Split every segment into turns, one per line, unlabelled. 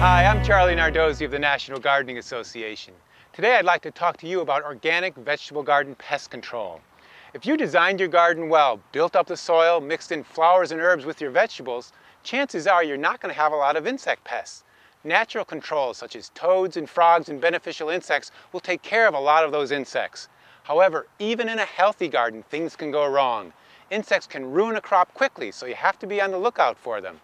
Hi, I'm Charlie Nardozzi of the National Gardening Association. Today I'd like to talk to you about organic vegetable garden pest control. If you designed your garden well, built up the soil, mixed in flowers and herbs with your vegetables, chances are you're not going to have a lot of insect pests. Natural controls such as toads and frogs and beneficial insects will take care of a lot of those insects. However, even in a healthy garden, things can go wrong. Insects can ruin a crop quickly, so you have to be on the lookout for them.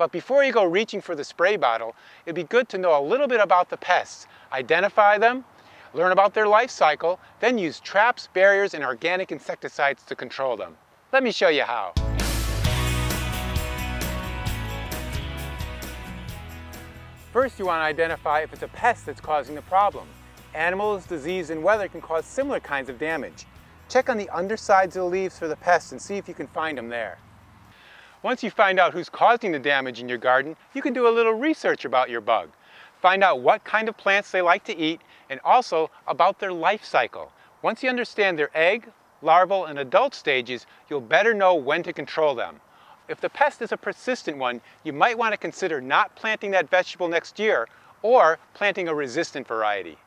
But before you go reaching for the spray bottle, it'd be good to know a little bit about the pests. Identify them, learn about their life cycle, then use traps, barriers, and organic insecticides to control them. Let me show you how. First, you want to identify if it's a pest that's causing the problem. Animals, disease, and weather can cause similar kinds of damage. Check on the undersides of the leaves for the pests and see if you can find them there. Once you find out who's causing the damage in your garden, you can do a little research about your bug. Find out what kind of plants they like to eat and also about their life cycle. Once you understand their egg, larval, and adult stages, you'll better know when to control them. If the pest is a persistent one, you might want to consider not planting that vegetable next year or planting a resistant variety.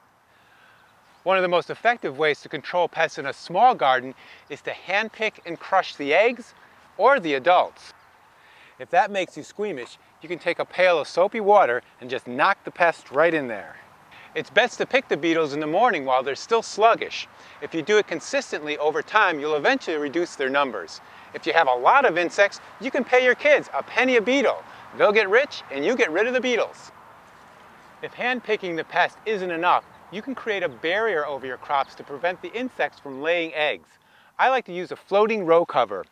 One of the most effective ways to control pests in a small garden is to handpick and crush the eggs or the adults. If that makes you squeamish, you can take a pail of soapy water and just knock the pest right in there. It's best to pick the beetles in the morning while they're still sluggish. If you do it consistently over time, you'll eventually reduce their numbers. If you have a lot of insects, you can pay your kids a penny a beetle. They'll get rich and you get rid of the beetles. If hand-picking the pest isn't enough, you can create a barrier over your crops to prevent the insects from laying eggs. I like to use a floating row cover.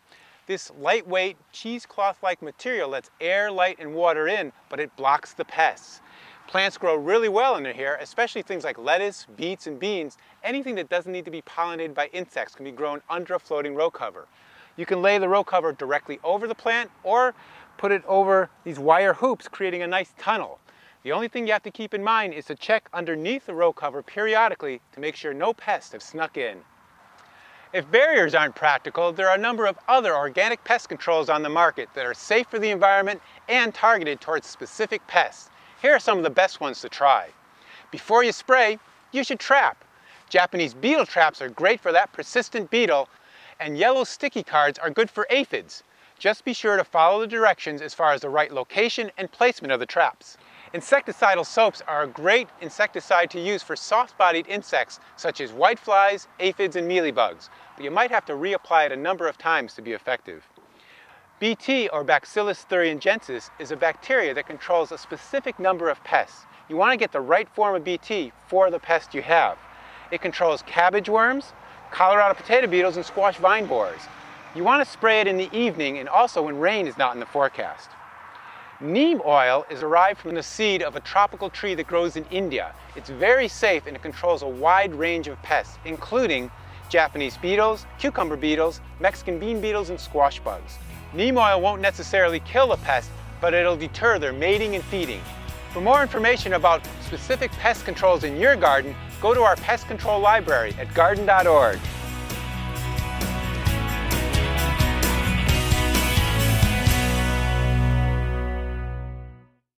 This lightweight, cheesecloth-like material lets air, light, and water in, but it blocks the pests. Plants grow really well under here, especially things like lettuce, beets, and beans. Anything that doesn't need to be pollinated by insects can be grown under a floating row cover. You can lay the row cover directly over the plant or put it over these wire hoops, creating a nice tunnel. The only thing you have to keep in mind is to check underneath the row cover periodically to make sure no pests have snuck in. If barriers aren't practical, there are a number of other organic pest controls on the market that are safe for the environment and targeted towards specific pests. Here are some of the best ones to try. Before you spray, you should trap. Japanese beetle traps are great for that persistent beetle, and yellow sticky cards are good for aphids. Just be sure to follow the directions as far as the right location and placement of the traps. Insecticidal soaps are a great insecticide to use for soft-bodied insects such as whiteflies, aphids, and mealybugs, but you might have to reapply it a number of times to be effective. Bt, or Bacillus thuringiensis, is a bacteria that controls a specific number of pests. You want to get the right form of Bt for the pest you have. It controls cabbage worms, Colorado potato beetles, and squash vine borers. You want to spray it in the evening and also when rain is not in the forecast. Neem oil is derived from the seed of a tropical tree that grows in India. It's very safe and it controls a wide range of pests, including Japanese beetles, cucumber beetles, Mexican bean beetles, and squash bugs. Neem oil won't necessarily kill the pest, but it'll deter their mating and feeding. For more information about specific pest controls in your garden, go to our pest control library at garden.org.